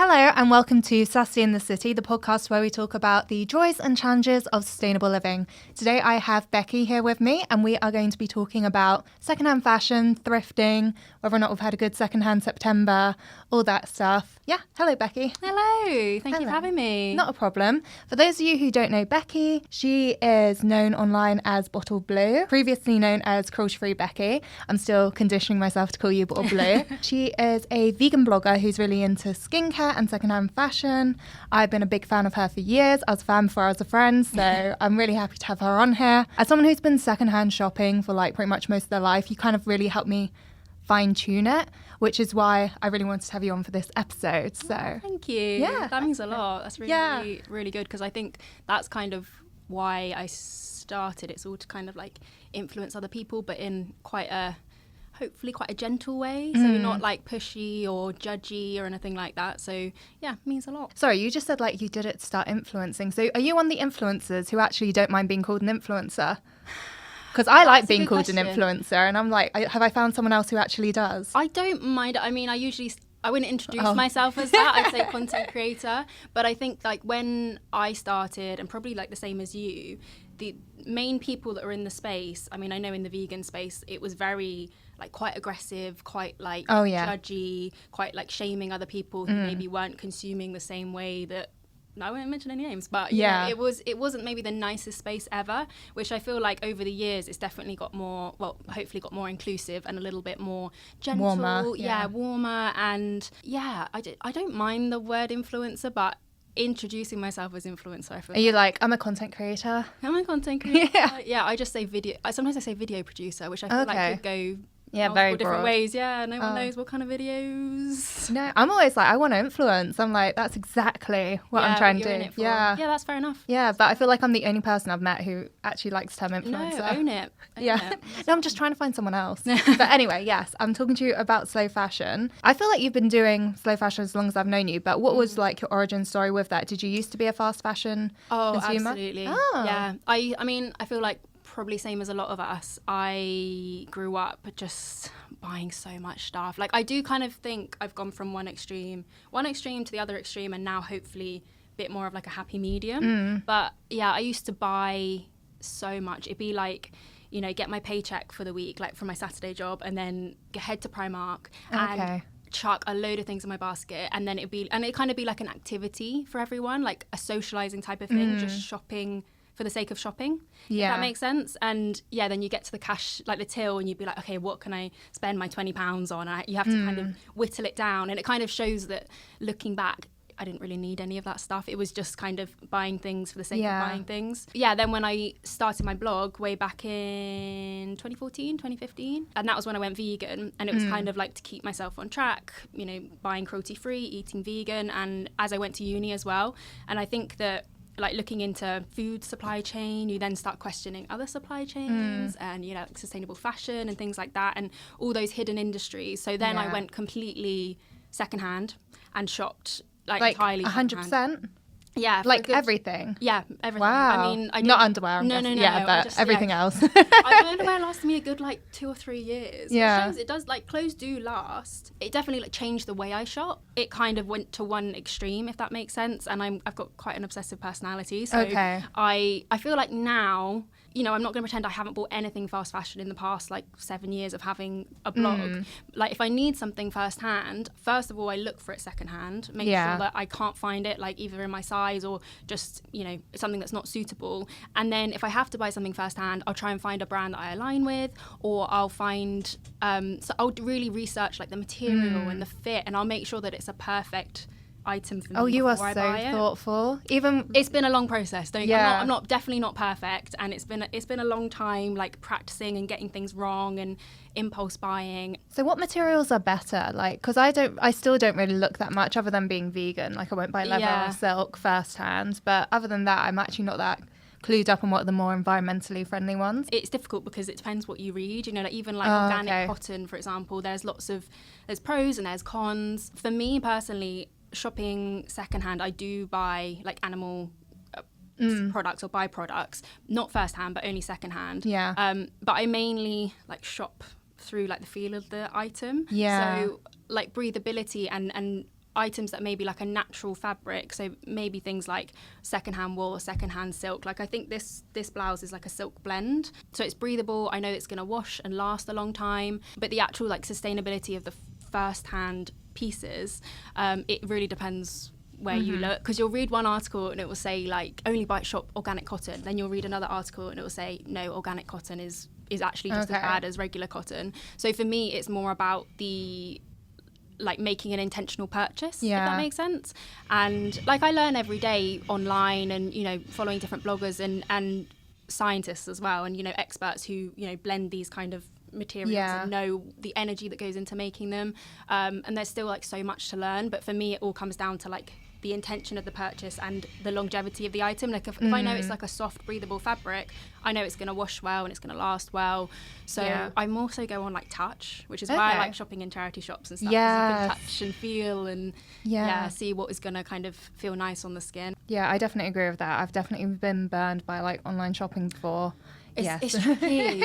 Hello and welcome to Susty in the City, the podcast where we talk about the joys and challenges of sustainable living. Today I have Becky here with me and we are going to be talking about secondhand fashion, thrifting, whether or not we've had a good secondhand September, all that stuff. Yeah, hello Becky. Hello, thank you for having me. Not a problem. For those of you who don't know Becky, she is known online as Bottle Blue, previously known as Cruelty Free Becky. I'm still conditioning myself to call you Bottle Blue. She is a vegan blogger who's really into skincare and secondhand fashion. I've been a big fan of her for years. I was a fan before I was a friend, so I'm really happy to have her on here. As someone who's been secondhand shopping for like pretty much most of their life, you kind of really helped me fine-tune it, which is why I really wanted to have you on for this episode. So thank you. Yeah, that means a lot. That's really good, because I think that's kind of why I started. It's all to kind of like influence other people, but in hopefully quite a gentle way, so not like pushy or judgy or anything like that. So yeah, it means a lot. Sorry, you just said like you did it to start influencing. So are you one of the influencers who actually don't mind being called an influencer? Because I like being called an influencer, and I'm like, have I found someone else who actually does? I don't mind. I mean, I wouldn't introduce myself as that. I'd say content creator. But I think like when I started, and probably like the same as you, the main people that are in the space, I mean, I know in the vegan space, it was very like quite aggressive, quite like judgy, quite like shaming other people who maybe weren't consuming the same way that, I won't mention any names, but yeah, it wasn't maybe the nicest space ever, which I feel like over the years it's definitely got more, well, hopefully got more inclusive and a little bit more gentle, warmer, and I don't mind the word influencer, but introducing myself as influencer, I feel. Are you like, I'm a content creator? I'm a content creator. Yeah, I just say video. Sometimes I say video producer, which I feel like could go very different broad ways. Yeah, no one knows what kind of videos. No, I'm always like, I want to influence. I'm like, that's exactly what I'm trying to do. Yeah, that's fair enough. Yeah, but I feel like I'm the only person I've met who actually likes the term influencer. No, own it. No, I'm just trying to find someone else. But anyway, yes, I'm talking to you about slow fashion. I feel like you've been doing slow fashion as long as I've known you, but what was like your origin story with that? Did you used to be a fast fashion consumer? Absolutely. Yeah, I mean, I feel like probably same as a lot of us, I grew up just buying so much stuff. Like I do kind of think I've gone from one extreme to the other extreme, and now hopefully a bit more of like a happy medium. But yeah, I used to buy so much. It'd be like, you know, get my paycheck for the week, like from my Saturday job, and then head to Primark and chuck a load of things in my basket, and then it'd kind of be like an activity for everyone, like a socializing type of thing, just shopping for the sake of shopping, if that makes sense. And yeah, then you get to the cash, like the till, and you'd be like, okay, what can I spend my £20 on? And you have to kind of whittle it down, and it kind of shows that looking back, I didn't really need any of that stuff. It was just kind of buying things for the sake of buying things. Yeah, then when I started my blog way back in 2014, 2015, and that was when I went vegan, and it was kind of like to keep myself on track, you know, buying cruelty free, eating vegan, and as I went to uni as well. And I think that like looking into food supply chain, you then start questioning other supply chains and, you know, like sustainable fashion and things like that, and all those hidden industries. So then I went completely secondhand and shopped like entirely 100%. Yeah, like everything. Yeah, everything. Wow. I mean, not underwear. No. Yeah, but just, everything else. My underwear lasted me a good like 2 or 3 years. Yeah, it does. Like clothes do last. It definitely like changed the way I shop. It kind of went to one extreme, if that makes sense. And I've got quite an obsessive personality. So I feel like now, you know, I'm not going to pretend I haven't bought anything fast fashion in the past like 7 years of having a blog. Like if I need something firsthand, first of all, I look for it secondhand, make sure that I can't find it like either in my size or just, you know, something that's not suitable. And then if I have to buy something firsthand, I'll try and find a brand that I align with, or I'll find, so I'll really research like the material and the fit, and I'll make sure that it's a perfect item for me. Oh, you are so thoughtful. Even it's been a long process. I'm not definitely not perfect, and it's been a long time like practicing and getting things wrong and impulse buying. So what materials are better? Like, because I still don't really look that much other than being vegan. Like I won't buy leather or silk firsthand, but other than that, I'm actually not that clued up on what are the more environmentally friendly ones. It's difficult because it depends what you read, you know, like even like organic cotton, for example, there's pros and there's cons. For me personally, shopping secondhand, I do buy like animal products or byproducts, not firsthand but only secondhand. But I mainly like shop through like the feel of the item. So like breathability and items that may be like a natural fabric, so maybe things like secondhand wool or secondhand silk. Like I think this blouse is like a silk blend, so it's breathable. I know it's going to wash and last a long time, but the actual like sustainability of the first-hand pieces, it really depends where you look, because you'll read one article and it will say like only shop organic cotton, then you'll read another article and it will say no, organic cotton is actually just as bad as regular cotton. So for me it's more about the like making an intentional purchase, if that makes sense. And like I learn every day online, and you know, following different bloggers and scientists as well, and you know, experts who, you know, blend these kind of materials and know the energy that goes into making them, and there's still like so much to learn. But for me it all comes down to like the intention of the purchase and the longevity of the item. Like if I know it's like a soft breathable fabric, I know it's going to wash well and it's going to last well. So I more so go on like touch, which is why I like shopping in charity shops and stuff, because you can touch and feel and see what is going to kind of feel nice on the skin. Yeah, I definitely agree with that. I've definitely been burned by like online shopping before. It's tricky.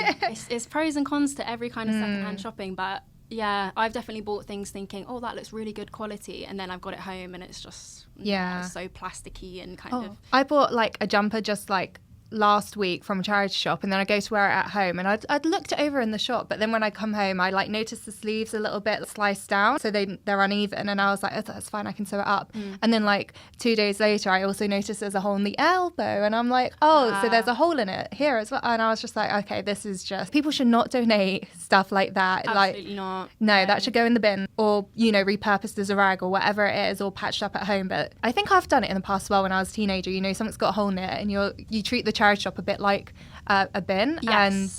It's pros and cons to every kind of secondhand shopping, but yeah, I've definitely bought things thinking, oh, that looks really good quality, and then I've got it home and it's just it's so plasticky and kind of. I bought like a jumper just like last week from a charity shop, and then I go to wear it at home, and I'd looked it over in the shop, but then when I come home I like noticed the sleeves a little bit sliced down, so they're uneven, and I was like, oh, that's fine, I can sew it up. And then like 2 days later I also noticed there's a hole in the elbow, and I'm like, oh, so there's a hole in it here as well. And I was just like, okay, this is just, people should not donate stuff like that. Absolutely not. No, that should go in the bin, or you know, repurposed as a rag or whatever it is, or patched up at home. But I think I've done it in the past as well when I was a teenager. You know, something's got a hole in it, and you treat the charity shop a bit like a bin. And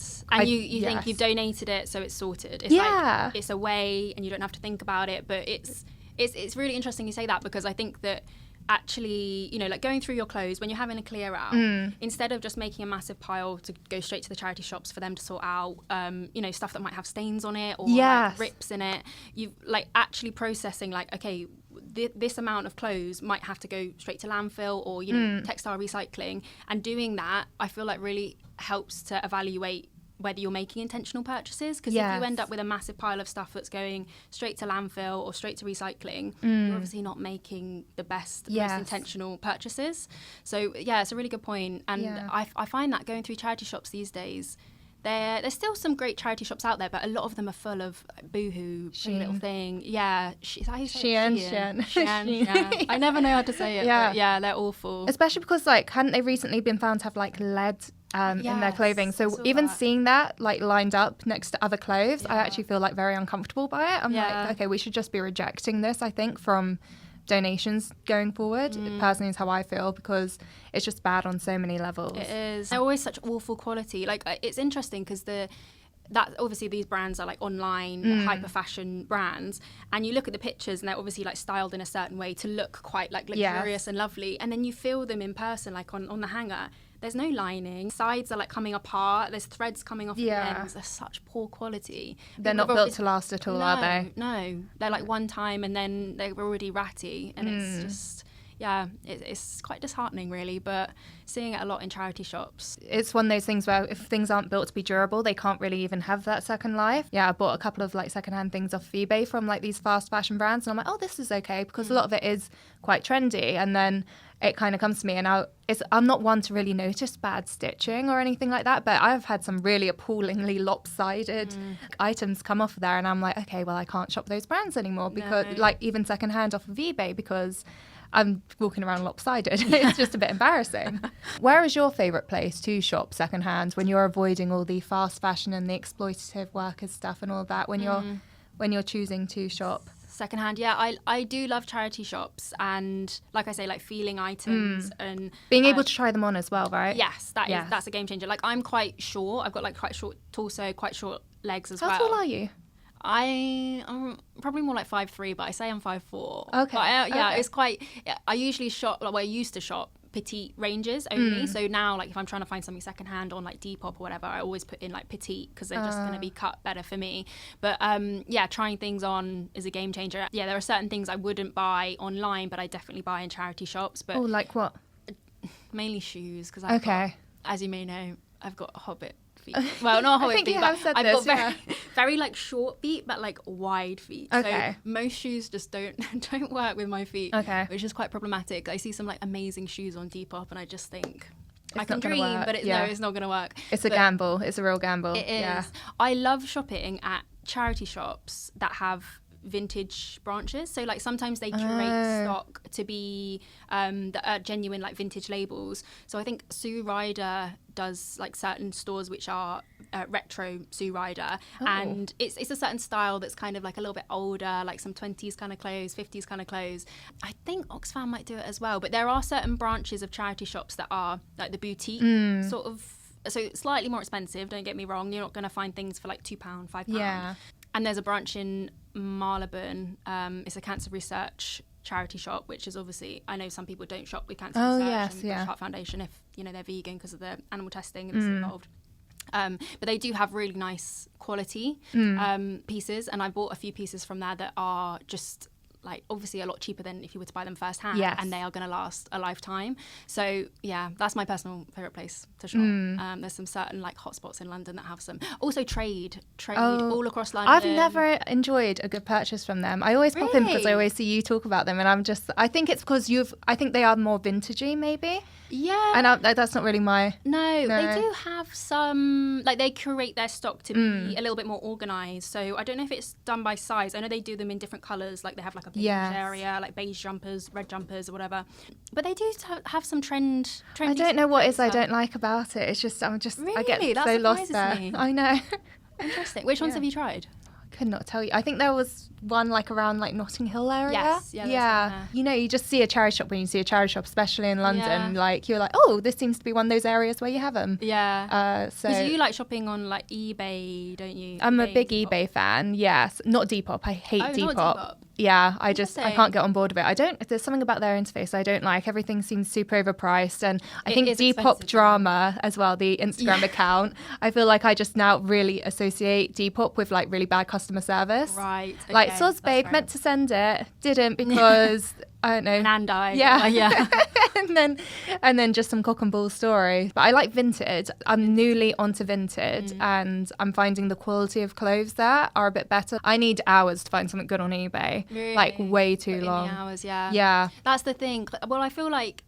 you think you've donated it, so it's sorted. It's like it's away and you don't have to think about it. But it's really interesting you say that, because I think that actually, you know, like going through your clothes when you're having a clear out, instead of just making a massive pile to go straight to the charity shops for them to sort out, you know, stuff that might have stains on it or like rips in it, you like actually processing like, okay, this amount of clothes might have to go straight to landfill or, you know, textile recycling. And doing that, I feel like really helps to evaluate whether you're making intentional purchases, because if you end up with a massive pile of stuff that's going straight to landfill or straight to recycling, you're obviously not making the best, most intentional purchases. So yeah, it's a really good point. And I find that going through charity shops these days, there's still some great charity shops out there, but a lot of them are full of Boohoo, Pretty Little Thing. Yeah, Shein. I never know how to say it. But yeah, they're awful. Especially because like, hadn't they recently been found to have like lead in their clothing? So even seeing that like lined up next to other clothes, I actually feel like very uncomfortable by it. I'm like, okay, we should just be rejecting this, I think, from donations going forward. Personally is how I feel, because it's just bad on so many levels. It is. They're always such awful quality. Like it's interesting because that obviously these brands are like online hyper fashion brands, and you look at the pictures and they're obviously like styled in a certain way to look quite like luxurious and lovely, and then you feel them in person like on the hanger. There's no lining. Sides are like coming apart. There's threads coming off the ends. They're such poor quality. They're not built to last at all, are they? No. They're like one time and then they're already ratty. And it's just, it's quite disheartening really, but seeing it a lot in charity shops. It's one of those things where if things aren't built to be durable, they can't really even have that second life. Yeah, I bought a couple of like secondhand things off eBay from like these fast fashion brands, and I'm like, oh, this is okay, because a lot of it is quite trendy. And then it kind of comes to me, and I'm not one to really notice bad stitching or anything like that, but I've had some really appallingly lopsided items come off there, and I'm like, okay, well, I can't shop those brands anymore, because like even secondhand off of eBay, because I'm walking around lopsided. It's just a bit embarrassing. Where is your favourite place to shop secondhand when you're avoiding all the fast fashion and the exploitative workers stuff and all that, when you're choosing to shop? Secondhand, yeah, I do love charity shops, and like I say, like feeling items and being able to try them on as well, right? Yes, that's a game changer. Like I'm quite short. I've got like quite short torso, quite short legs as well. How tall are you? I'm probably more like 5'3", but I say I'm 5'4". Okay. But it's quite. I usually shop like I used to shop petite ranges only. So now, like if I'm trying to find something secondhand on like Depop or whatever, I always put in like petite, because they're just going to be cut better for me. But trying things on is a game changer. Yeah, there are certain things I wouldn't buy online, but I definitely buy in charity shops. But like what? Mainly shoes, because as you may know, I've got hobbit feet. Well, not hobbit I think feet, you but have said I've this, got very, very like short feet, but like wide feet. Okay. So most shoes just don't work with my feet. Okay. Which is quite problematic. I see some like amazing shoes on Depop, and I just think I It's can not gonna dream, work. but Yeah. it's not going to work. It's a gamble. It's a real gamble. It is. Yeah. I love shopping at charity shops that have vintage branches. So like sometimes they curate stock to be that are genuine like vintage labels. So I think Sue Ryder does like certain stores which are retro Sue Ryder, and it's a certain style that's kind of like a little bit older, like some 20s kind of clothes, 50s kind of clothes. I think Oxfam might do it as well, but there are certain branches of charity shops that are like the boutique sort of, so slightly more expensive, don't get me wrong. You're not going to find things for like £2, £5. Yeah. And there's a branch in Marylebone. It's a cancer research charity shop, which is obviously, I know some people don't shop with cancer research and British Heart Foundation if they're vegan because of the animal testing that's involved. But they do have really nice quality pieces, and I bought a few pieces from there that are just like obviously a lot cheaper than if you were to buy them first hand, and they are going to last a lifetime. So yeah, that's my personal favorite place to shop. There's some certain like hotspots in London that have some. Also trade all across London. I've never enjoyed a good purchase from them. I always pop in because I always see you talk about them, and I think it's because I think they are more vintagey maybe. Yeah. And that's not really my... No, they do have some... Like, they curate their stock to be a little bit more organised. So, I don't know if it's done by size. I know they do them in different colours. Like, they have, like, a beige area, like beige jumpers, red jumpers or whatever. But they do have some trendy... I don't know what I don't like about it. It's just... Really? I get That so lost surprises there. me. I know. Interesting. Which ones have you tried? Could not tell you. I think there was one like around like Notting Hill area. Yes, yeah. You just see a charity shop when you see a charity shop, especially in London. Like you're like, oh, this seems to be one of those areas where you have them. Yeah. So because you like shopping on like eBay, don't you? I'm a big eBay fan. Yes, not Depop. I hate Depop. Not Depop. Yeah, I can't get on board with it. There's something about their interface I don't like. Everything seems super overpriced, and I think Depop Drama as well, the Instagram account. I feel like I just now really associate Depop with like really bad customer service. Right. Okay, like Soz Babe meant to send it, didn't because I don't know. Nandai. Yeah. and then just some cock and bull story. But I like vintage. I'm newly onto vintage, and I'm finding the quality of clothes there are a bit better. I need hours to find something good on eBay. Really? Like way too long. Hours, yeah. Yeah. That's the thing. Well, I feel like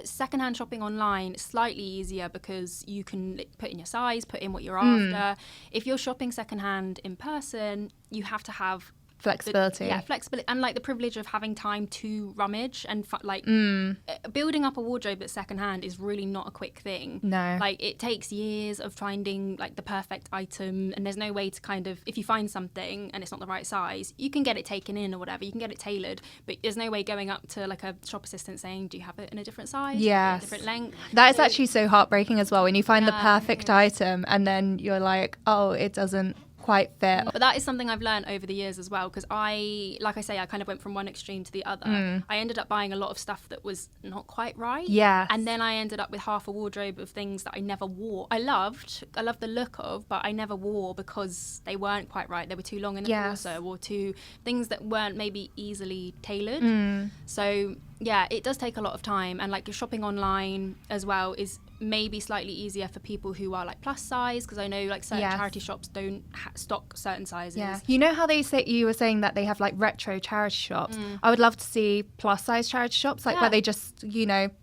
secondhand shopping online is slightly easier because you can put in your size, put in what you're after. If you're shopping secondhand in person, you have to have flexibility. Flexibility and like the privilege of having time to rummage and building up a wardrobe that's secondhand is really not a quick thing. No. Like it takes years of finding like the perfect item, and there's no way to kind of, if you find something and it's not the right size, you can get it taken in or whatever, you can get it tailored, but there's no way going up to like a shop assistant saying, do you have it in a different size? Yes. A different length? That is actually so heartbreaking as well when you find the perfect item and then you're like, oh, it doesn't quite fit. But that is something I've learned over the years as well, because I kind of went from one extreme to the other. I ended up buying a lot of stuff that was not quite right. Yes. And then I ended up with half a wardrobe of things that I never wore. I loved the look of, but I never wore because they weren't quite right. They were too long in the torso, or too things that weren't maybe easily tailored. So yeah, it does take a lot of time, and like your shopping online as well is maybe slightly easier for people who are like plus size, because I know like certain charity shops don't stock certain sizes. Yeah. You know how you were saying that they have like retro charity shops? I would love to see plus size charity shops, like where they just,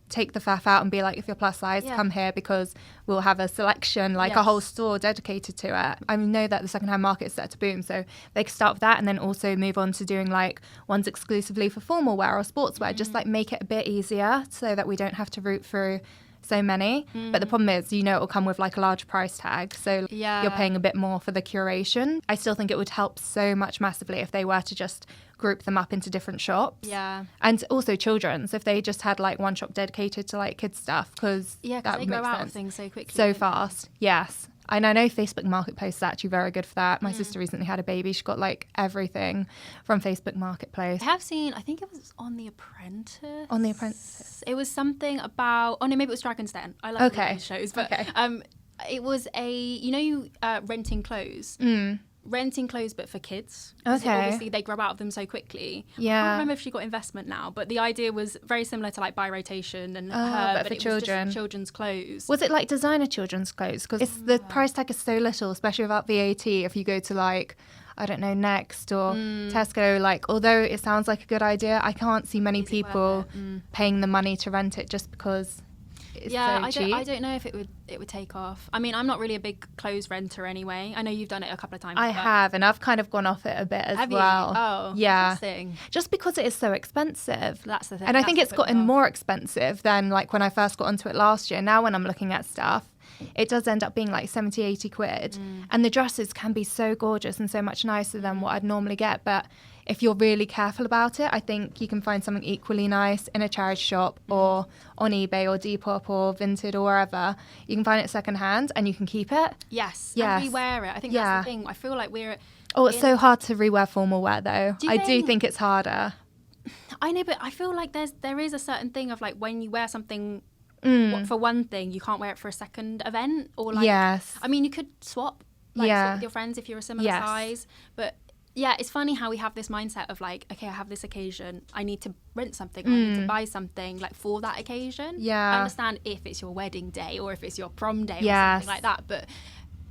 take the faff out and be like, if you're plus size, come here because we'll have a selection, like a whole store dedicated to it. I know that the secondhand market is set to boom, so they could start with that and then also move on to doing like ones exclusively for formal wear or sportswear, just like make it a bit easier so that we don't have to root through so many. But the problem is, it will come with like a large price tag, so you're paying a bit more for the curation. I still think it would help so much massively if they were to just group them up into different shops. And also children's, if they just had like one shop dedicated to like kids stuff, because that would they make grow out sense of things so quickly, so fast. Yes. And I know Facebook Marketplace is actually very good for that. My sister recently had a baby. She got like everything from Facebook Marketplace. I have seen, I think it was on The Apprentice. On The Apprentice. It was something about, maybe it was Dragon's Den. I love all these shows. But it was renting clothes. renting clothes, but for kids. Okay. Obviously, they grow out of them so quickly. Yeah. I can't remember if she got investment now, but the idea was very similar to like Buy Rotation and but for it children. was just children's clothes. Was it like designer children's clothes? Because the price tag is so little, especially without VAT. If you go to like, I don't know, Next or Tesco, like, although it sounds like a good idea, I can't see many people paying the money to rent it just because it's so cheap. I don't know if it would take off. I mean, I'm not really a big clothes renter anyway. I know you've done it a couple of times. I have, and I've kind of gone off it a bit as well. Oh, yeah. Interesting. Just because it is so expensive. That's the thing. And I think it's gotten more expensive than like when I first got onto it last year. Now when I'm looking at stuff, it does end up being like 70, 80 quid. And the dresses can be so gorgeous and so much nicer than what I'd normally get. But if you're really careful about it, I think you can find something equally nice in a charity shop or on eBay or Depop or Vinted or wherever. You can find it secondhand and you can keep it. Yes. And rewear it. I think that's the thing. I feel like we're... Oh, it's so hard to rewear formal wear though. I do think it's harder. I know, but I feel like there is a certain thing of like when you wear something... for one thing, you can't wear it for a second event, or like, I mean, you could swap with your friends if you're a similar size, but it's funny how we have this mindset of like, okay, I have this occasion, I need to rent something, I need to buy something like for that occasion. I understand if it's your wedding day or if it's your prom day or something like that, but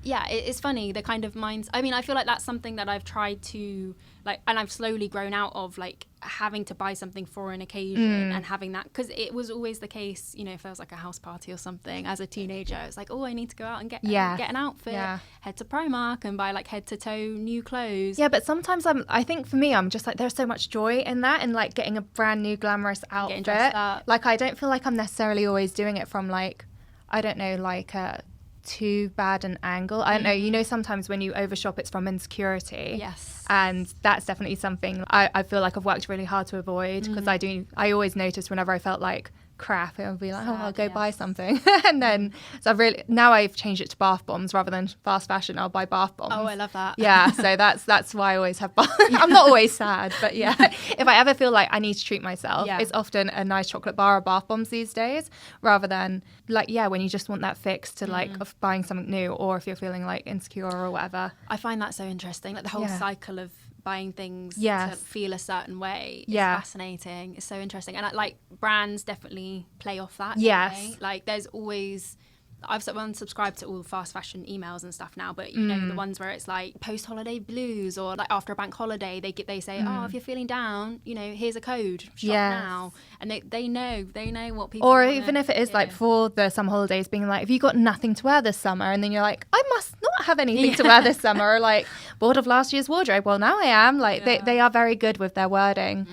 it's funny the kind of minds. I mean, I feel like that's something that I've tried to like, and I've slowly grown out of like having to buy something for an occasion and having that, because it was always the case, you know, if there was like a house party or something as a teenager, it's like, oh, I need to go out and get an outfit, head to Primark and buy like head to toe new clothes. Yeah, but sometimes I think for me, I'm just like, there's so much joy in that, and like getting a brand new glamorous outfit. Like, I don't feel like I'm necessarily always doing it from like, I don't know, like a too bad an angle. I don't know, you know, sometimes when you overshop it's from insecurity. Yes. And that's definitely something I feel like I've worked really hard to avoid, because I always notice whenever I felt like crap, it would be like, I'll go buy something. And then so I've changed it to bath bombs rather than fast fashion. I'll buy bath bombs. Oh, I love that. Yeah, so that's why I always have bath. I'm not always sad, but if I ever feel like I need to treat myself, it's often a nice chocolate bar or bath bombs these days, rather than like when you just want that fix to like of buying something new, or if you're feeling like insecure or whatever. I find that so interesting, like the whole cycle of buying things to feel a certain way is fascinating. It's so interesting, and like brands definitely play off that. Yes, like there's always, I've unsubscribed to all the fast fashion emails and stuff now, but you know, the ones where it's like post holiday blues, or like after a bank holiday they say, oh, if you're feeling down, you know, here's a code, shop now, and they know what people or even if it is like for the summer holidays, being like, have you got nothing to wear this summer? And then you're like, I must not have anything to wear this summer, or like bored of last year's wardrobe, well now I am, like they are very good with their wording.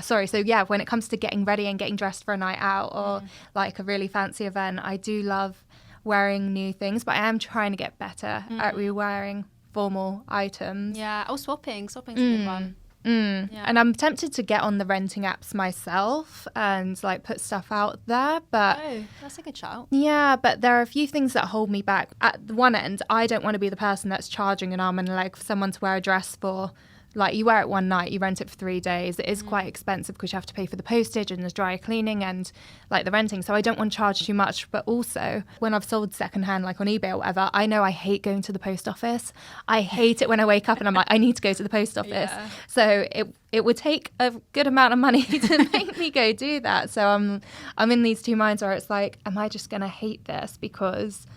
So when it comes to getting ready and getting dressed for a night out or like a really fancy event, I do love wearing new things, but I am trying to get better at re-wearing formal items. Swapping's a good one. And I'm tempted to get on the renting apps myself and like put stuff out there, but that's a good shout. But there are a few things that hold me back. At the one end, I don't want to be the person that's charging an arm and a leg for someone to wear a dress for. Like, you wear it one night, you rent it for 3 days. It is quite expensive because you have to pay for the postage and the dry cleaning and like the renting. So I don't want to charge too much. But also, when I've sold secondhand, like on eBay or whatever, I know I hate going to the post office. I hate it when I wake up and I'm like, I need to go to the post office. So it would take a good amount of money to make me go do that. So I'm in these two minds where it's like, am I just going to hate this because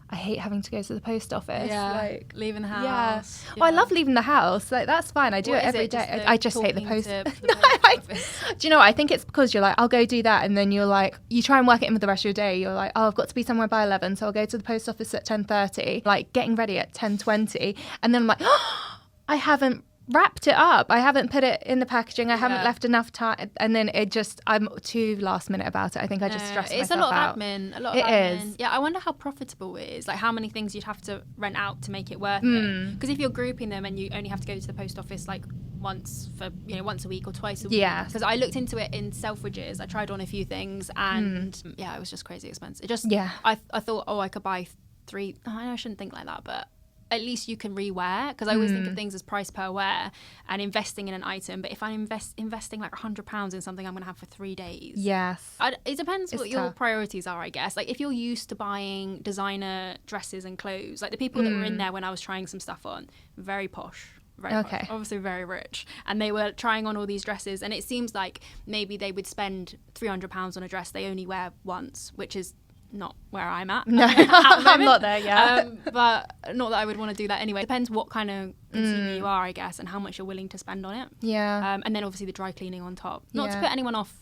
I hate having to go to the post office. Like leaving the house. Well, I love leaving the house. Like, that's fine. I do it every day. I just hate the post. Do you know what? I think it's because you're like, I'll go do that, and then you're like, you try and work it in with the rest of your day. You're like, oh, I've got to be somewhere by 11, so I'll go to the post office at 10:30. Like, getting ready at 10:20, and then I'm like, oh, I haven't wrapped it up. I haven't put it in the packaging. I haven't left enough time, and then I'm too last minute about it. I think I just stress myself out. It's a lot of admin. It is. Yeah, I wonder how profitable it is. Like, how many things you'd have to rent out to make it worth it. Because if you're grouping them and you only have to go to the post office like once a week or twice a week. Yeah. Because I looked into it in Selfridges. I tried on a few things, and it was just crazy expensive. I thought, I could buy 3. I know I shouldn't think like that, but at least you can rewear, because I always think of things as price per wear and investing in an item. But if I'm investing like £100 in something I'm going to have for 3 days, it depends what your priorities are, I guess. Like if you're used to buying designer dresses and clothes, like the people that were in there when I was trying some stuff on, very posh. Posh, obviously very rich, and they were trying on all these dresses, and it seems like maybe they would spend £300 on a dress they only wear once, which is not where I'm at. No, I'm not there yet. But not that I would want to do that anyway. Depends what kind of consumer you are, I guess, and how much you're willing to spend on it. Yeah. And then obviously the dry cleaning on top. Not to put anyone off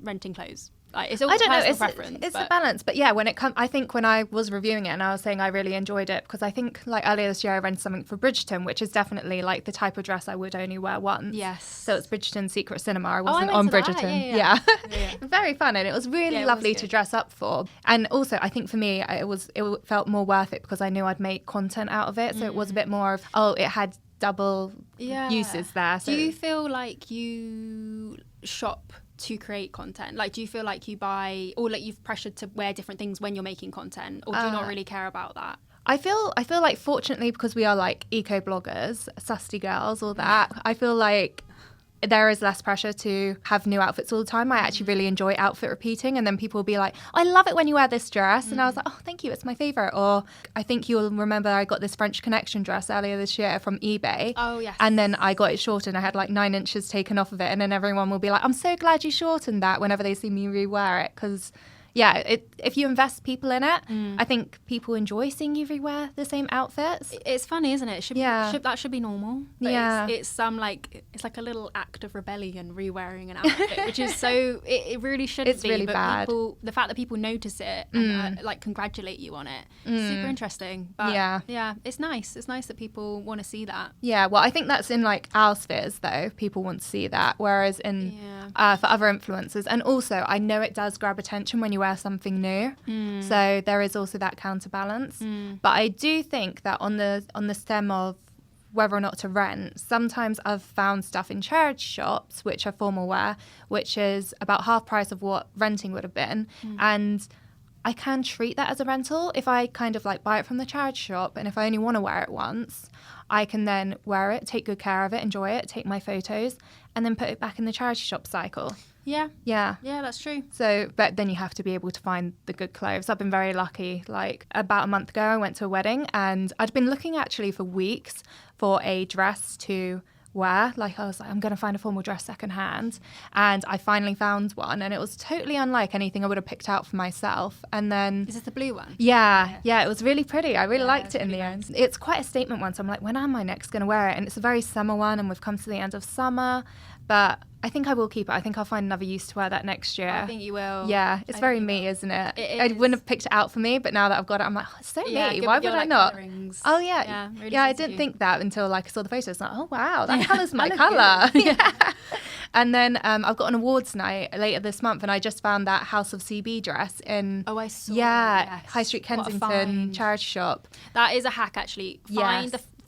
renting clothes. Like, it's all I don't know. preference. It's a balance, but yeah, when it comes, I think when I was reviewing it and I was saying I really enjoyed it, because I think like earlier this year I rented something for Bridgerton, which is definitely like the type of dress I would only wear once. Yes. So it's Bridgerton Secret Cinema. I wasn't on Bridgerton. Yeah. Very fun, and it was really lovely to dress up for. And also, I think for me, it felt more worth it because I knew I'd make content out of it. So it was a bit more of it had double uses there. So. Do you feel like you shop to create content? Like, do you feel like you buy, or like you've pressured to wear different things when you're making content, or do you not really care about that? I feel like, fortunately, because we are like eco bloggers, Susty girls, all that, I feel like there is less pressure to have new outfits all the time. I actually really enjoy outfit repeating, and then people will be like, I love it when you wear this dress, and I was like, oh, thank you, it's my favorite. Or I think you'll remember I got this French Connection dress earlier this year from eBay. Oh yes. And then I got it shortened. I had like 9 inches taken off of it, and then everyone will be like, I'm so glad you shortened that whenever they see me rewear it, because if you invest people in it, I think people enjoy seeing you rewear the same outfits. It's funny, isn't it? That should be normal. But it's like a little act of rebellion rewearing an outfit, which is so it really shouldn't it's be. Really but bad. The fact that people notice it and like congratulate you on it, super interesting. But it's nice. It's nice that people want to see that. Yeah, well, I think that's in like our spheres though. People want to see that, whereas in for other influencers, and also I know it does grab attention when you wear something new, so there is also that counterbalance. But I do think that on the stem of whether or not to rent, sometimes I've found stuff in charity shops which are formal wear, which is about half price of what renting would have been, and I can treat that as a rental if I kind of like buy it from the charity shop, and if I only want to wear it once, I can then wear it, take good care of it, enjoy it, take my photos, and then put it back in the charity shop cycle. Yeah, that's true. So, but then you have to be able to find the good clothes. I've been very lucky. Like about a month ago, I went to a wedding, and I'd been looking actually for weeks for a dress to wear. Like I was like, I'm going to find a formal dress secondhand, and I finally found one, and it was totally unlike anything I would have picked out for myself. And then is this the blue one? Yeah, it was really pretty. I really liked it in the end. It's quite a statement one, so I'm like, when am I next going to wear it? And it's a very summer one, and we've come to the end of summer, but I think I will keep it. I think I'll find another use to wear that next year. I think you will. Yeah, it's very me, isn't it? It I is. wouldn't have picked it out for me, but now that I've got it, I'm like, oh, it's so me. Why would I not? Rings. Oh, yeah. Really I didn't think that until like I saw the photos. Like, oh, wow, that colour's my look colour. Yeah. And then I've got an awards night later this month, and I just found that House of CB dress in I saw High Street Kensington charity shop. That is a hack, actually.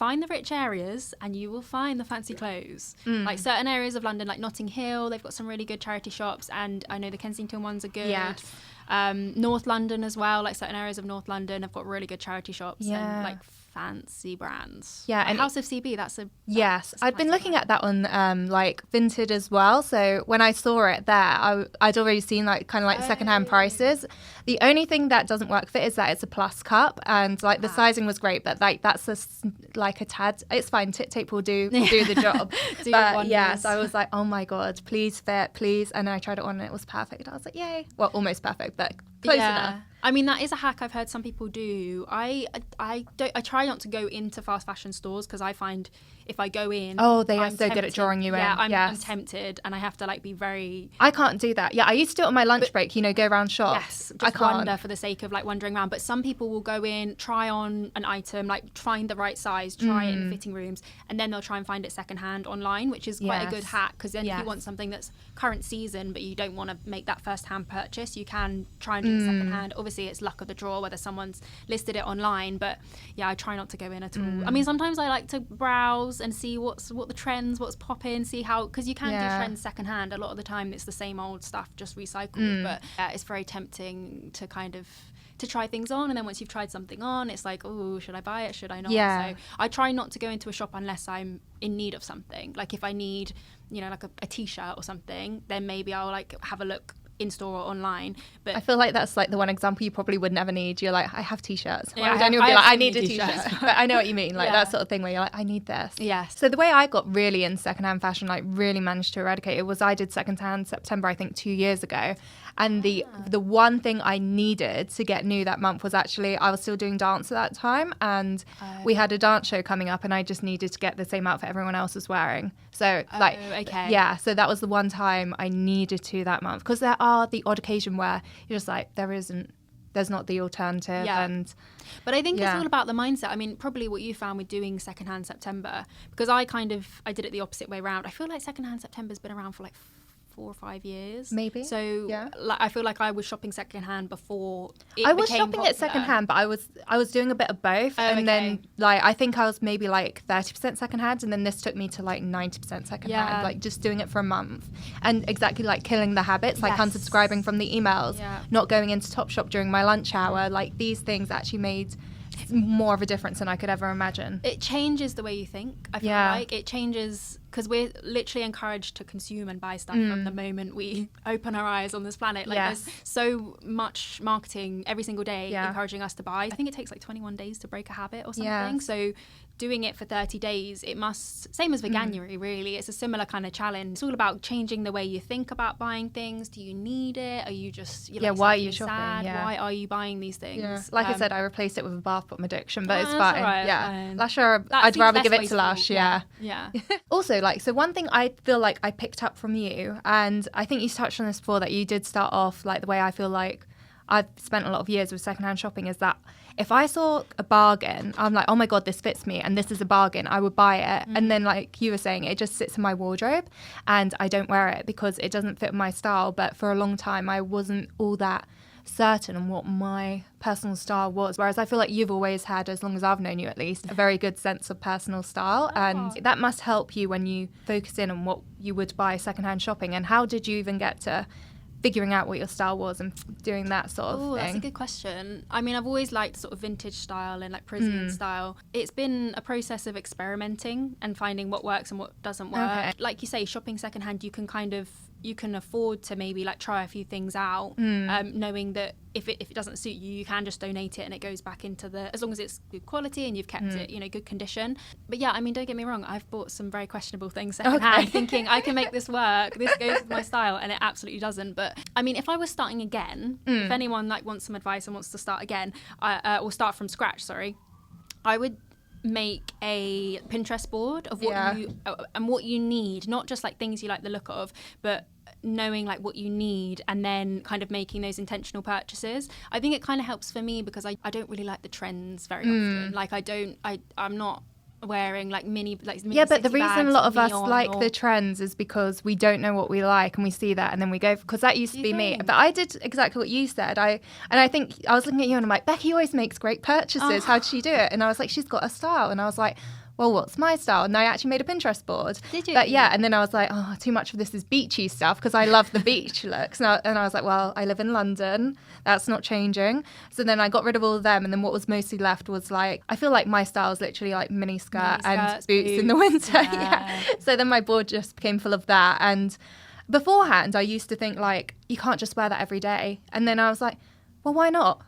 Find the rich areas and you will find the fancy clothes. Like certain areas of London, like Notting Hill, they've got some really good charity shops, and I know the Kensington ones are good. Yes. North London as well, like certain areas of North London have got really good charity shops and like fancy brands. Yeah, and House of CB, that's a I'd been looking at that on like Vinted as well. So when I saw it there, I'd already seen like kind of like secondhand prices. The only thing that doesn't work for it is that it's a plus cup, and like the sizing was great, but like that's like a tad. It's fine. Tape will do the job. So I was like, oh my god, please fit, please. And I tried it on, and it was perfect. I was like, yay. Well, almost perfect, but close enough. I mean, that is a hack I've heard some people do. I try not to go into fast fashion stores, because I find if I go in, they are so good at drawing you in. I'm tempted, and I have to like be very. I can't do that. Yeah, I used to do it on my lunch break. Go around shops. Yes, just wander for the sake of like wandering around. But some people will go in, try on an item, like find the right size, try it in fitting rooms, and then they'll try and find it secondhand online, which is quite a good hack, because then if you want something that's current season, but you don't want to make that first-hand purchase, you can try and do it secondhand. Obviously, it's luck of the draw whether someone's listed it online, but I try not to go in at all. I mean, sometimes I like to browse and see what the trends, what's popping, see how, because you can do trends secondhand. A lot of the time it's the same old stuff just recycled, but it's very tempting to kind of to try things on, and then once you've tried something on, it's like, oh, should I buy it, should I not? Yeah. So I try not to go into a shop unless I'm in need of something. Like if I need, you know, like a t-shirt or something, then maybe I'll like have a look in store or online. But I feel like that's like the one example you probably would never need. You're like, I have t-shirts. Yeah, Then you'll be like, I need a t-shirts. t-shirt. But I know what you mean, like Yeah. that sort of thing where you're like, I need this. Yes. So the way I got really into secondhand fashion, like really managed to eradicate it, was I did secondhand September, I think 2 years ago. And the one thing I needed to get new that month was actually, I was still doing dance at that time, and we had a dance show coming up, and I just needed to get the same outfit everyone else was wearing. So like, okay. yeah, so that was the one time I needed to that month, because there are the odd occasion where you're just like, there's not the alternative. Yeah. And but I think yeah. it's all about the mindset. I mean, probably what you found with doing secondhand September, because I did it the opposite way around. I feel like secondhand September's been around for like 4 or 5 years, maybe. So yeah. like, I feel like I was shopping secondhand before it I was became shopping popular. at secondhand, but I was doing a bit of both, and then like I think I was maybe like 30% secondhand, and then this took me to like 90% secondhand, Yeah. like just doing it for a month, and exactly like killing the habits, like Yes. unsubscribing from the emails, Yeah. not going into Topshop during my lunch hour. Like these things actually made more of a difference than I could ever imagine. It changes the way you think. I feel Yeah. like it changes, because we're literally encouraged to consume and buy stuff from the moment we open our eyes on this planet. Like Yes. there's so much marketing every single day Yeah. encouraging us to buy. I think it takes like 21 days to break a habit or something. Yes. So doing it for 30 days, it must, same as Veganuary really, it's a similar kind of challenge. It's all about changing the way you think about buying things. Do you need it? Are you just, you're Yeah, like, why are you sad? shopping? Yeah. Why are you buying these things? Yeah. Like I said, I replaced it with a bath bomb addiction, but it's that's fine. all right, Yeah, fine. Lash are, That I'd seems rather less give it to wasteful. Lash. Yeah. Yeah. Also, like, so one thing I feel like I picked up from you, and I think you touched on this before, that you did start off like the way I feel like I've spent a lot of years with secondhand shopping, is that if I saw a bargain, I'm like, oh my God, this fits me and this is a bargain, I would buy it. And then like you were saying, it just sits in my wardrobe and I don't wear it because it doesn't fit my style. But for a long time, I wasn't all that certain on what my personal style was, whereas I feel like you've always had, as long as I've known you at least, a very good sense of personal style. And that must help you when you focus in on what you would buy secondhand shopping. And how did you even get to figuring out what your style was and doing that sort of thing? That's a good question. I mean, I've always liked sort of vintage style and like Parisian style. It's been a process of experimenting and finding what works and what doesn't work. Okay. Like you say, shopping secondhand, you can afford to maybe like try a few things out, knowing that if it doesn't suit you, you can just donate it and it goes back into as long as it's good quality and you've kept it, good condition. But yeah, I mean, don't get me wrong, I've bought some very questionable things secondhand, thinking I can make this work, this goes with my style, and it absolutely doesn't. But I mean, if I was starting again, if anyone like wants some advice and wants to start again, or start from scratch, I would make a Pinterest board of what you need, not just like things you like the look of, but knowing like what you need and then kind of making those intentional purchases. I think it kind of helps for me because I don't really like the trends very often. Like I'm not wearing like mini yeah, but the city reason a bags lot of us neon like the trends is because we don't know what we like and we see that and then we go, because that used to be me. But I did exactly what you said. I think I was looking at you and I'm like, Becky always makes great purchases. How did she do it? And I was like, she's got a style. And I was like, well, what's my style? And I actually made a Pinterest board. Did you? But yeah, and then I was like, oh, too much of this is beachy stuff because I love the beach looks. And I was like, well, I live in London. That's not changing. So then I got rid of all of them. And then what was mostly left was like, I feel like my style is literally like mini skirt and boots in the winter. Yeah. So then my board just became full of that. And beforehand, I used to think like, you can't just wear that every day. And then I was like, well, why not?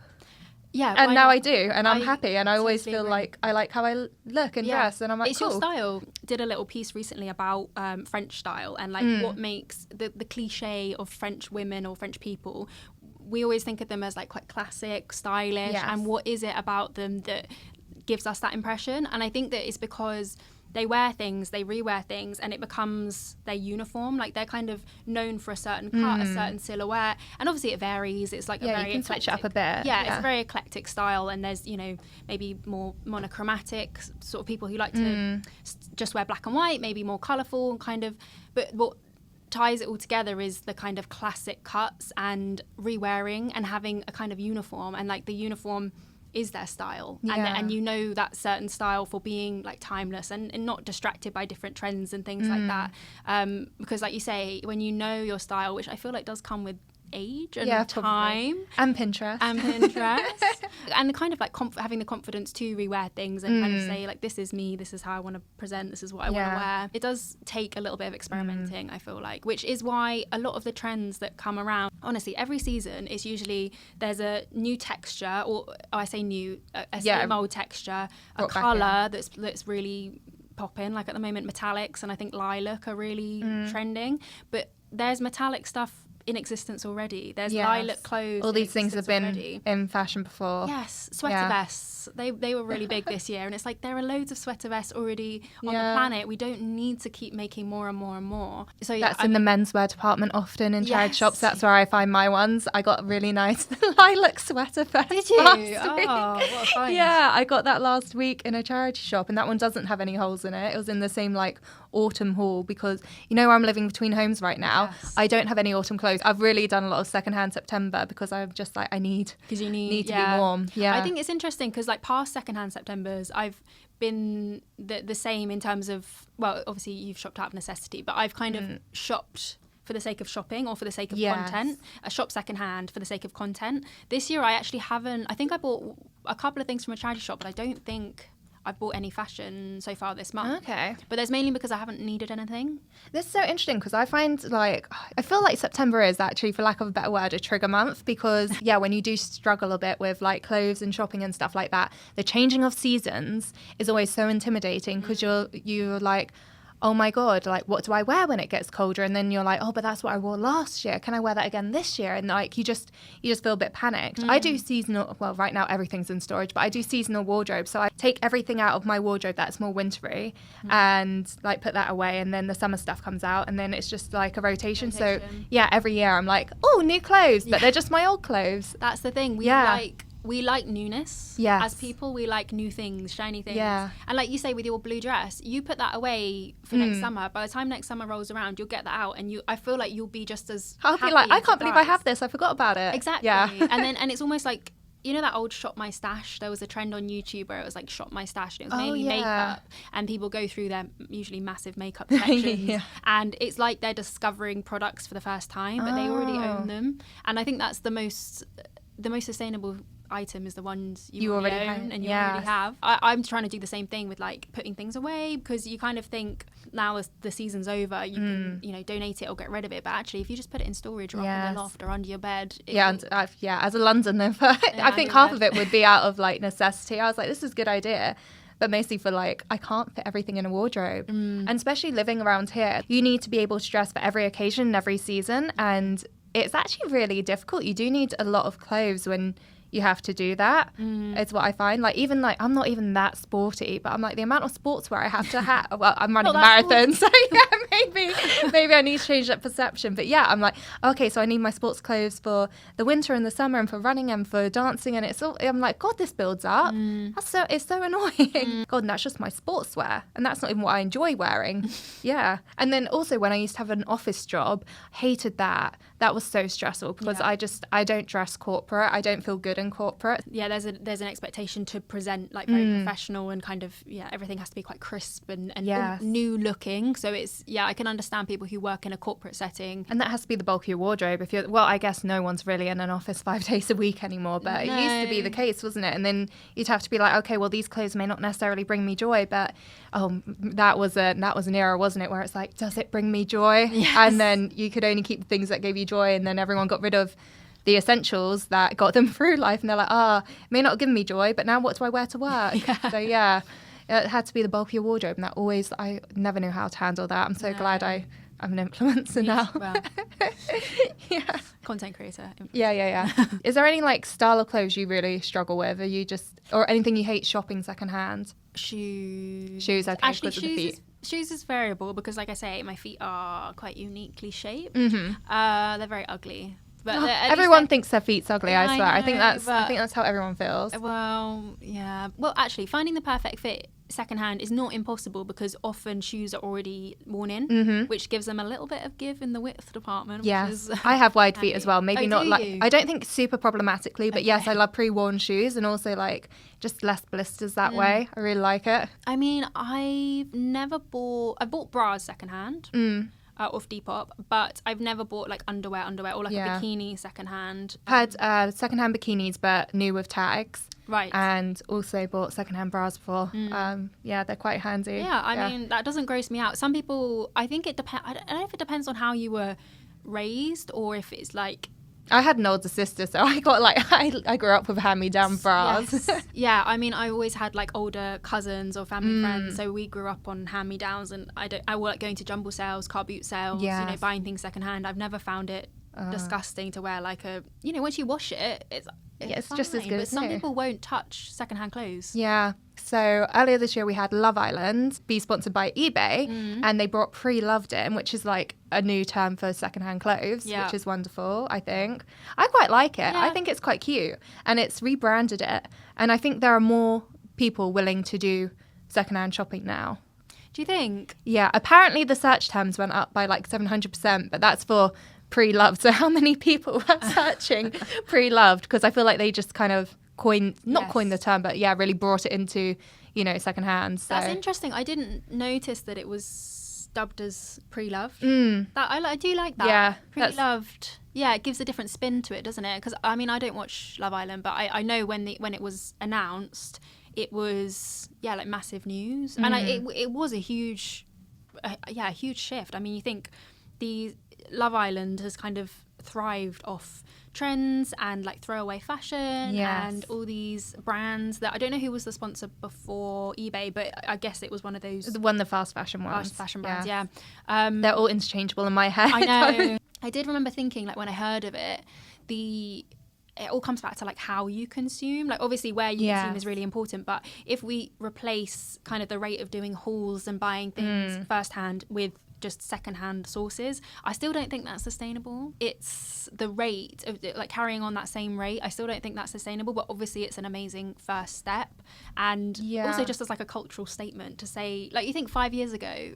Yeah, and now not? I do, and I'm happy, and I always totally feel agree. like I like how I look and dress, and I'm like, it's cool. your style. Did a little piece recently about French style and like what makes the cliche of French women or French people. We always think of them as like quite classic, stylish, and what is it about them that gives us that impression? And I think that it's because they wear things, they rewear things, and it becomes their uniform. Like they're kind of known for a certain cut, a certain silhouette, and obviously it varies. It's like a very you can switch it up a bit. Yeah, it's a very eclectic style, and there's maybe more monochromatic sort of people who like to just wear black and white, maybe more colourful kind of. But what ties it all together is the kind of classic cuts and rewearing and having a kind of uniform, and like the uniform is their style, and that certain style for being like timeless and not distracted by different trends and things like that, because like you say, when you know your style, which I feel like does come with age and probably. time. And Pinterest. And kind of like having the confidence to rewear things and kind of say, like, this is me, this is how I want to present, this is what I want to wear. It does take a little bit of experimenting, I feel like, which is why a lot of the trends that come around, honestly, every season is usually there's a new texture, or I say new, a same old texture, a colour that's really popping. Like at the moment, metallics and I think lilac are really trending, but there's metallic stuff in existence already. There's lilac clothes. All these things have been already in fashion before. Yes, sweater vests. They were really big this year, and it's like there are loads of sweater vests already on the planet. We don't need to keep making more and more and more. So that's in the menswear department often in charity shops. That's where I find my ones. I got a really nice lilac sweater vest. Did you? Last week. Oh, what a find. Yeah, I got that last week in a charity shop, and that one doesn't have any holes in it. It was in the same like autumn haul, because you know where I'm living between homes right now. Yes. I don't have any autumn clothes. I've really done a lot of secondhand September because I'm just like, I need to be warm. Yeah, I think it's interesting because like past secondhand Septembers, I've been the same in terms of, well, obviously you've shopped out of necessity, but I've kind of shopped for the sake of shopping or for the sake of content. I shop secondhand for the sake of content. This year I actually haven't. I think I bought a couple of things from a charity shop, but I don't think I've bought any fashion so far this month. Okay. But that's mainly because I haven't needed anything. This is so interesting because I find I feel like September is actually, for lack of a better word, a trigger month because, when you do struggle a bit with like clothes and shopping and stuff like that, the changing of seasons is always so intimidating because you're like, oh my God, like what do I wear when it gets colder? And then you're like, oh, but that's what I wore last year. Can I wear that again this year? And like you just feel a bit panicked. I do seasonal, well, right now everything's in storage, but I do seasonal wardrobe. So I take everything out of my wardrobe that's more wintry and like put that away, and then the summer stuff comes out, and then it's just like a rotation. So every year I'm like, oh, new clothes, but they're just my old clothes. That's the thing. We like newness. As people, we like new things, shiny things. And like you say with your blue dress, you put that away for next summer. By the time next summer rolls around, you'll get that out, and I feel like you'll be just as I'll be like, I can't believe I have this. I forgot about it. Exactly. Yeah. and it's almost like, you know that old Shop My Stash? There was a trend on YouTube where it was like Shop My Stash, and it was mainly makeup, and people go through their usually massive makeup collections, and it's like they're discovering products for the first time, but they already own them. And I think that's the most sustainable item is the ones you already own and you already have. I'm trying to do the same thing with like putting things away, because you kind of think now as the season's over you can donate it or get rid of it, but actually if you just put it in storage or up in the loft or under your bed, as a Londoner, I think half of it would be out of like necessity. I was like, this is a good idea, but mostly for like, I can't fit everything in a wardrobe. And especially living around here, you need to be able to dress for every occasion and every season, and it's actually really difficult. You do need a lot of clothes when you have to do that. It's what I find. Like, even like, I'm not even that sporty, but I'm like, the amount of sportswear I have to have. Well, I'm running a marathon, so maybe I need to change that perception. But I'm like, okay, so I need my sports clothes for the winter and the summer and for running and for dancing, and I'm like, God, this builds up. It's so annoying. God, and that's just my sportswear, and that's not even what I enjoy wearing. And then also when I used to have an office job, hated that. That was so stressful because I don't dress corporate. I don't feel good in corporate. There's an expectation to present like very professional, and kind of everything has to be quite crisp and new looking. So it's I can understand people who work in a corporate setting, and that has to be the bulk of your wardrobe. I guess no one's really in an office 5 days a week anymore, but it used to be the case, wasn't it? And then you'd have to be like, okay, well, these clothes may not necessarily bring me joy, but that was an era, wasn't it, where it's like, does it bring me joy? And then you could only keep the things that gave you joy, and then everyone got rid of the essentials that got them through life, and they're like, it may not have given me joy, but now what do I wear to work? So it had to be the bulk of your wardrobe, and that I never knew how to handle that. I'm so glad I'm an influencer now. Well, content creator. Is there any like style of clothes you really struggle with? Are you or anything you hate shopping secondhand? Shoes. Okay. Actually, shoes is variable because, like I say, my feet are quite uniquely shaped. They're very ugly. But everyone thinks their feet's ugly. I swear. I think that's how everyone feels. Well, Well, actually, finding the perfect fit secondhand is not impossible because often shoes are already worn in, which gives them a little bit of give in the width department. Yes, I have wide feet as well. Maybe not like, I don't think super problematically, but yes, I love pre-worn shoes, and also like just less blisters that way. I really like it. I mean, I've bought bras secondhand. of Depop, but I've never bought like underwear or like a bikini secondhand. I've had secondhand bikinis, but new with tags. Right. And also bought secondhand bras before. Yeah, they're quite handy. Yeah, I mean, that doesn't gross me out. Some people, I think it depends. I don't know if it depends on how you were raised or if it's like. I had an older sister, so I got like I grew up with hand-me-down bras. Yes. Yeah, I mean, I always had like older cousins or family friends, so we grew up on hand-me-downs, and I like going to jumble sales, car boot sales, buying things secondhand. I've never found it disgusting to wear like a, once you wash it, it's fine, just as good. But some people won't touch secondhand clothes. Yeah. So earlier this year we had Love Island be sponsored by eBay, and they brought pre-loved in, which is like a new term for secondhand clothes, which is wonderful. I think I quite like it. I think it's quite cute, and it's rebranded it, and I think there are more people willing to do secondhand shopping now. Do you think? Yeah. Apparently the search terms went up by like 700%, but that's for pre-loved. So how many people were searching pre-loved? Because I feel like they just kind of coined the term, but really brought it into, secondhand. So. That's interesting. I didn't notice that it was dubbed as pre-loved. That I do like that. Yeah. Pre-loved. Yeah, it gives a different spin to it, doesn't it? Because I mean, I don't watch Love Island, but I know when it was announced, it was like massive news, and it was a huge shift. I mean, you think the Love Island has kind of thrived off trends and like throwaway fashion and all these brands that I don't know who was the sponsor before eBay, but I guess it was one of those. The fast fashion ones. Fast fashion brands, yeah. They're all interchangeable in my head. I know. I did remember thinking, like, when I heard of it, it all comes back to like how you consume. Like, obviously where you consume is really important, but if we replace kind of the rate of doing hauls and buying things firsthand with just secondhand sources, I still don't think that's sustainable. It's the rate of like carrying on that same rate. I still don't think that's sustainable, but obviously it's an amazing first step, and also just as like a cultural statement to say, like, you think 5 years ago,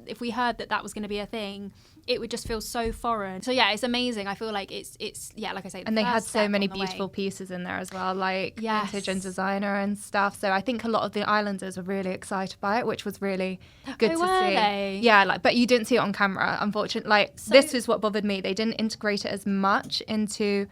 if we heard that was going to be a thing, it would just feel so foreign. So it's amazing. I feel like it's like I say, and they had so many beautiful pieces in there as well, like vintage and designer and stuff. So I think a lot of the islanders were really excited by it, which was really good to see. Yeah, but you didn't see it on camera, unfortunately. Like, this is what bothered me. They didn't integrate it as much into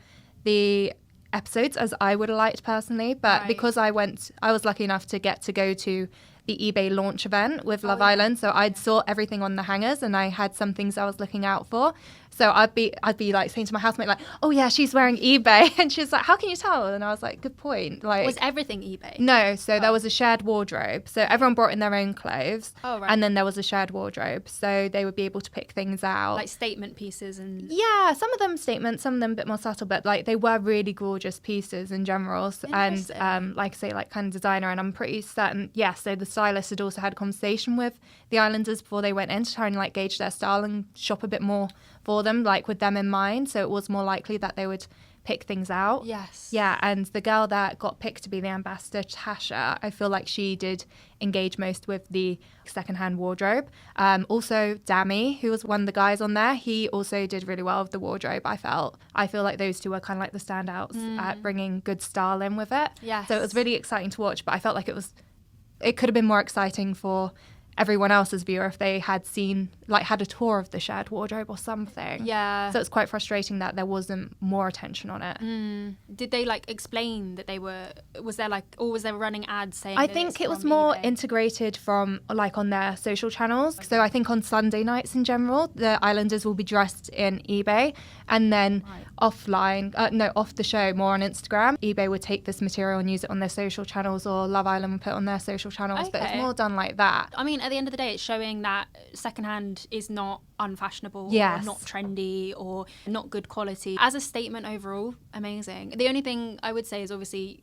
the episodes as I would have liked personally, but because I was lucky enough to get to go to the eBay launch event with Love Island, so I'd saw everything on the hangers, and I had some things I was looking out for. So I'd be like saying to my housemate, like, "Oh yeah, she's wearing eBay," and she's like, "How can you tell?" And I was like, "Good point." Like, was everything eBay? No, so there was a shared wardrobe. So everyone brought in their own clothes, and then there was a shared wardrobe, so they would be able to pick things out, like statement pieces and. Yeah, some of them statements, some of them a bit more subtle, but like they were really gorgeous pieces in general, and like I say, like kind of designer. And I'm pretty certain, so the stylist had also had a conversation with the islanders before they went in to try and like gauge their style and shop a bit more for them, like with them in mind, so it was more likely that they would pick things out. Yes. Yeah, and the girl that got picked to be the ambassador, Tasha, I feel like she did engage most with the secondhand wardrobe. Also, Dammy, who was one of the guys on there, he also did really well with the wardrobe, I feel like those two were kind of like the standouts at bringing good style in with it. Yes. So it was really exciting to watch, but I felt like it could have been more exciting for everyone else's viewer if they had seen, like, had a tour of the shared wardrobe or something. Yeah. So it's quite frustrating that there wasn't more attention on it. Did they like explain that was there running ads saying? I think it was more integrated from like on their social channels. So I think on Sunday nights in general, the islanders will be dressed in eBay, and then off the show, more on Instagram, eBay would take this material and use it on their social channels, or Love Island would put it on their social channels. But it's more done like that. I mean, at the end of the day, it's showing that secondhand is not unfashionable, or not trendy, or not good quality. As a statement overall, amazing. The only thing I would say is obviously,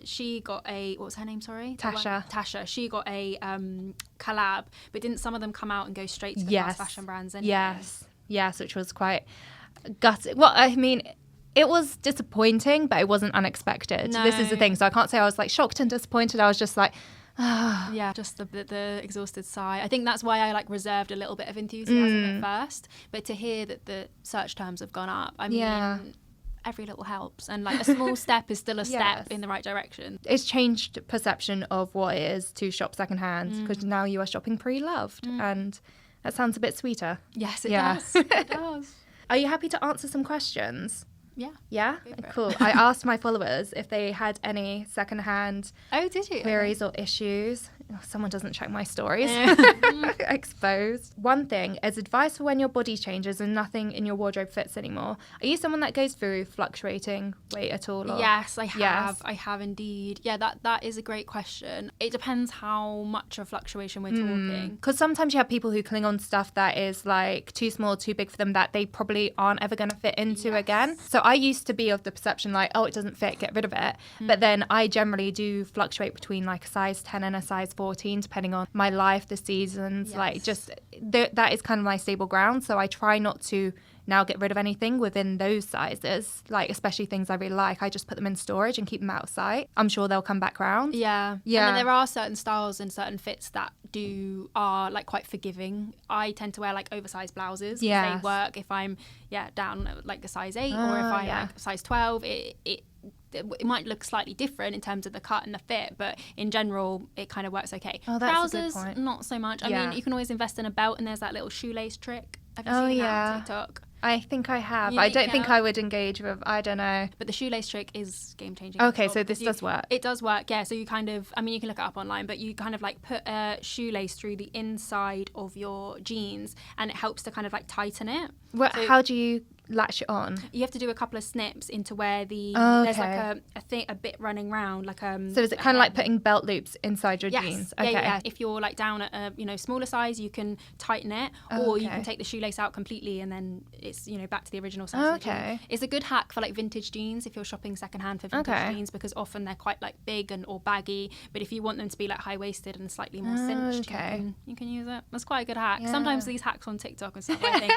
she got what was her name, sorry? Tasha. She got a collab, but didn't some of them come out and go straight to the fast fashion brands anyway? Yes, which was quite gutted. Well, I mean, it was disappointing, but it wasn't unexpected. No. This is the thing. So I can't say I was like shocked and disappointed. I was just like, just the exhausted sigh. I think that's why I like reserved a little bit of enthusiasm at first, but to hear that the search terms have gone up, I mean, every little helps, and like a small step is still a step in the right direction. It's changed perception of what it is to shop secondhand, because now you are shopping pre-loved, and That sounds a bit sweeter. Yes, it does. It does. Are you happy to answer some questions? Yeah. Yeah? Cool. I asked my followers if they had any secondhand did you? queries or issues. Oh, someone doesn't check my stories. Exposed. One thing is advice for when your body changes and nothing in your wardrobe fits anymore. Are you someone that goes through fluctuating weight at all? Or? Yes, I have. Yes. I have indeed. Yeah, that is a great question. It depends how much of fluctuation we're talking. Because sometimes you have people who cling on to stuff that is like too small, too big for them, that they probably aren't ever going to fit into again. So I used to be of the perception like, oh, it doesn't fit, get rid of it. But then I generally do fluctuate between like a size 10 and a size 14, depending on my life, the seasons, like just that is kind of my stable ground. So I try not to now get rid of anything within those sizes, like especially things I really like. I just put them in storage and keep them out of sight. I'm sure they'll come back round. Yeah. And then there are certain styles and certain fits that are like quite forgiving. I tend to wear like oversized blouses. They work if I'm down like a size 8 or if I'm like size 12. It might look slightly different in terms of the cut and the fit, but in general, it kind of works okay. Oh, that's Trousers, a good point. not so much. I mean, you can always invest in a belt, and there's that little shoelace trick. Have you seen that on TikTok? I think I have. I don't think I would engage with, I don't know. But the shoelace trick is game-changing. Okay, so this does work. It does work, yeah. So you kind of, I mean, you can look it up online, but you kind of like put a shoelace through the inside of your jeans, and it helps to kind of like tighten it. How do you latch it on? You have to do a couple of snips into where there's like a bit running round, like So is it kind of like putting belt loops inside your jeans? Okay. Yeah. If you're like down at a smaller size, you can tighten it, or you can take the shoelace out completely, and then it's back to the original size. Okay. It's a good hack for like vintage jeans if you're shopping secondhand for vintage jeans, because often they're quite like big or baggy. But if you want them to be like high waisted and slightly more cinched, you can use it. That's quite a good hack. Yeah. Sometimes these hacks on TikTok and stuff, I think,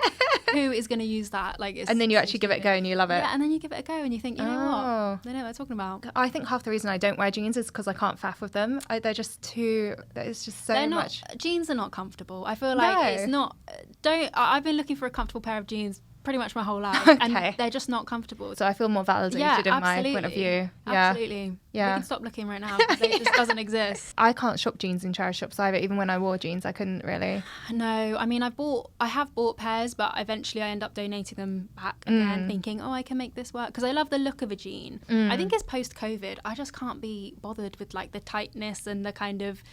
who is going to use that? Like, and then you actually give it a go and you love it. Yeah, and then you give it a go and you think, you know what? They know what they're talking about. I think half the reason I don't wear jeans is because I can't faff with them. They're just too. It's just so much. Jeans are not comfortable. I feel like it's not. I've been looking for a comfortable pair of jeans pretty much my whole life, and they're just not comfortable. So I feel more validated in my point of view. Absolutely. Yeah. We can stop looking right now because it just doesn't exist. I can't shop jeans in charity shops either. Even when I wore jeans, I couldn't really. No, I mean, I have bought pairs, but eventually I end up donating them back again, thinking, I can make this work, because I love the look of a jean. I think it's post-COVID. I just can't be bothered with like the tightness and the kind of.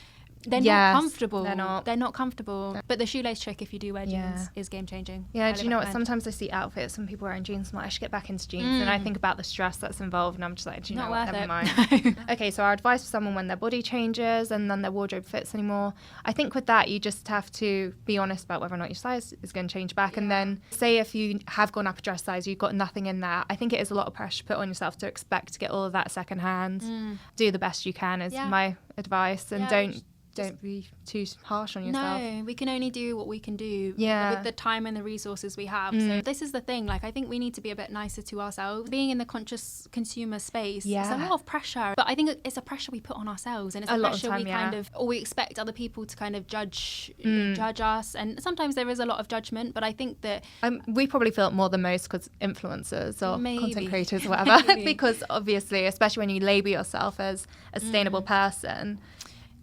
They're not comfortable. They're not comfortable. But the shoelace trick, if you do wear jeans, is game changing. Yeah, do you know what? Sometimes I see outfits and people wearing jeans. I'm like, I should get back into jeans. And I think about the stress that's involved, and I'm just like, do you know what? Never mind. Okay, so our advice for someone when their body changes and then their wardrobe fits anymore. I think with that, you just have to be honest about whether or not your size is going to change back. And then say if you have gone up a dress size, you've got nothing in that. I think it is a lot of pressure to put on yourself to expect to get all of that secondhand. Do the best you can is my advice, and don't be too harsh on yourself. No, we can only do what we can do with the time and the resources we have. So this is the thing, like, I think we need to be a bit nicer to ourselves. Being in the conscious consumer space, it's a lot of pressure, but I think it's a pressure we put on ourselves, and it's a pressure we kind of, or we expect other people to kind of judge us, and sometimes there is a lot of judgment, but I think that we probably feel it more than most because influencers or content creators or whatever, because obviously, especially when you label yourself as a sustainable person,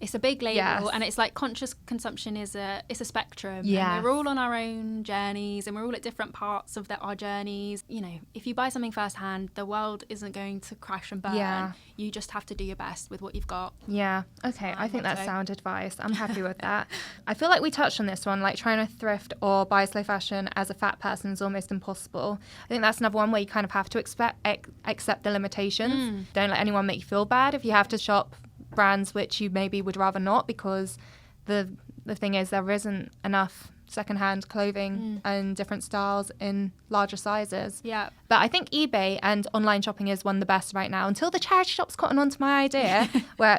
it's a big label, and it's like conscious consumption is a spectrum. Yeah, we're all on our own journeys, and we're all at different parts of our journeys. If you buy something firsthand, the world isn't going to crash and burn. Yeah. You just have to do your best with what you've got. Yeah. Okay. I think that's sound advice. I'm happy with that. I feel like we touched on this one, like trying to thrift or buy slow fashion as a fat person is almost impossible. I think that's another one where you kind of have to accept the limitations. Don't let anyone make you feel bad if you have to shop brands which you maybe would rather not, because the thing is there isn't enough secondhand clothing and different styles in larger sizes. Yeah. But I think eBay and online shopping is one of the best right now, until the charity shops cotton onto my idea,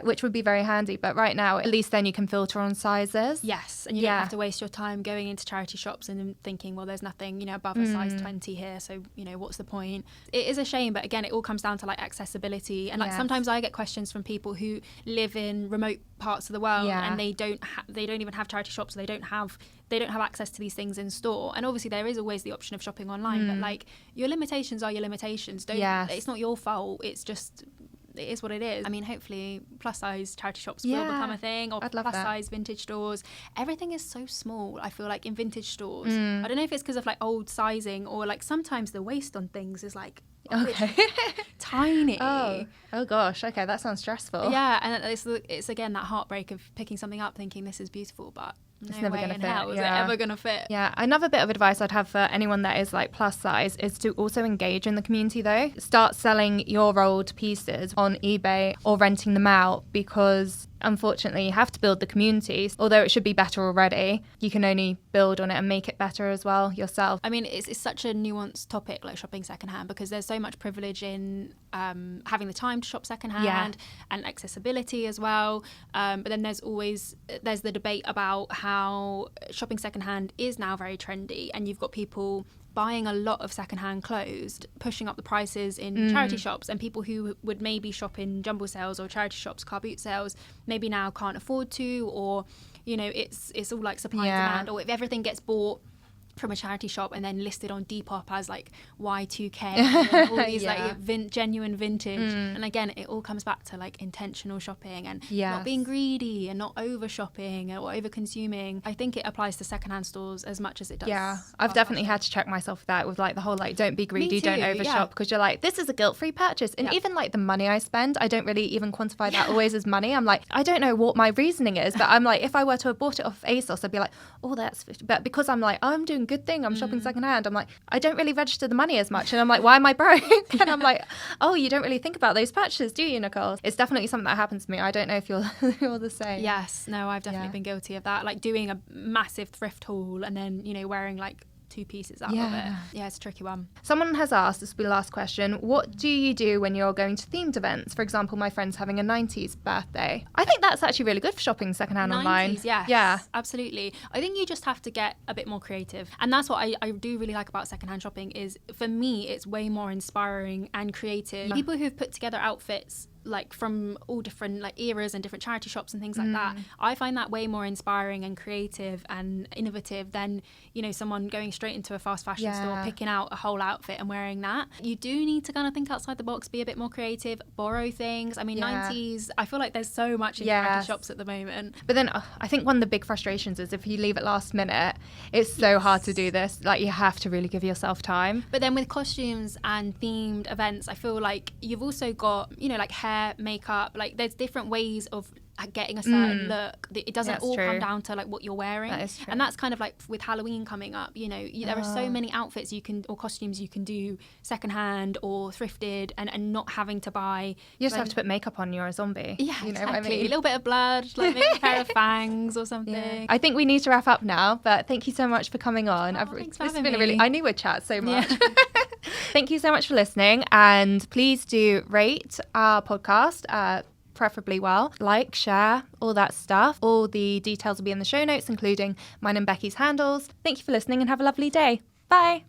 which would be very handy. But right now, at least then you can filter on sizes. Yes, and you don't have to waste your time going into charity shops and thinking, well, there's nothing, above a size 20 here, so, what's the point? It is a shame, but again, it all comes down to like accessibility. And like sometimes I get questions from people who live in remote parts of the world and they don't even have charity shops, so they don't have access to these things in store. And obviously there is always the option of shopping online, but like your limitations are your limitations. It's not your fault. It's just it is what it is. I mean, hopefully plus size charity shops will become a thing, or plus size vintage stores. Everything is so small, I feel like, in vintage stores. I don't know if it's because of like old sizing, or like sometimes the waist on things is like tiny. Oh gosh, okay, that sounds stressful. Yeah, and it's again that heartbreak of picking something up thinking this is beautiful, but it's no never way going to in fit. hell is it ever going to fit. Yeah, another bit of advice I'd have for anyone that is like plus size is to also engage in the community though. Start selling your old pieces on eBay or renting them out, because unfortunately you have to build the community. Although it should be better already, you can only build on it and make it better as well yourself. I mean, it's such a nuanced topic, like shopping secondhand, because there's so much privilege in having the time to shop secondhand and accessibility as well. But then there's the debate about how shopping secondhand is now very trendy, and you've got people buying a lot of secondhand clothes, pushing up the prices in charity shops, and people who would maybe shop in jumble sales or charity shops, car boot sales, maybe now can't afford to, or it's all like supply and demand, or if everything gets bought from a charity shop and then listed on Depop as like Y2K and all these like genuine vintage. And again, it all comes back to like intentional shopping and not being greedy and not over shopping or over consuming. I think it applies to secondhand stores as much as it does. Yeah, I've definitely had to check myself with that, with like the whole like don't be greedy, don't overshop, because you're like, this is a guilt-free purchase. And even like the money I spend, I don't really even quantify that always as money. I'm like, I don't know what my reasoning is, but I'm like, if I were to have bought it off ASOS, I'd be like, oh, that's 50. But because I'm like, I'm doing good thing, I'm shopping secondhand, I'm like, I don't really register the money as much, and I'm like, why am I broke? And I'm like, oh, you don't really think about those purchases, do you, Nicole? It's definitely something that happens to me. I don't know if you're the same. Yes, no, I've definitely been guilty of that, like doing a massive thrift haul and then wearing like 2 pieces out of it. Yeah, it's a tricky one. Someone has asked, this will be the last question, what do you do when you're going to themed events? For example, my friend's having a 90s birthday. I think that's actually really good for shopping secondhand 90s, online. Yes, yeah, absolutely. I think you just have to get a bit more creative, and that's what I do really like about secondhand shopping. Is for me it's way more inspiring and creative. People who've put together outfits like from all different like eras and different charity shops and things like that, I find that way more inspiring and creative and innovative than someone going straight into a fast fashion store, picking out a whole outfit and wearing that. You do need to kind of think outside the box, be a bit more creative, borrow things. I mean, 90s, I feel like there's so much in charity shops at the moment. But then I think one of the big frustrations is if you leave it last minute, it's so hard to do this. Like, you have to really give yourself time. But then with costumes and themed events, I feel like you've also got like hair, makeup, like there's different ways of getting a certain look. It doesn't all come down to like what you're wearing. That is true. And that's kind of like with Halloween coming up, there are so many outfits or costumes you can do secondhand or thrifted and not having to buy. You just have to put makeup on, you're a zombie. Yeah, you know exactly. what I mean? A little bit of blood, like maybe a pair of fangs or something. Yeah. I think we need to wrap up now, but thank you so much for coming on. Thanks for having me. I knew we'd chat so much. Yeah. Thank you so much for listening, and please do rate our podcast, preferably well, like, share, all that stuff. All the details will be in the show notes, including mine and Becky's handles. Thank you for listening and have a lovely day. Bye.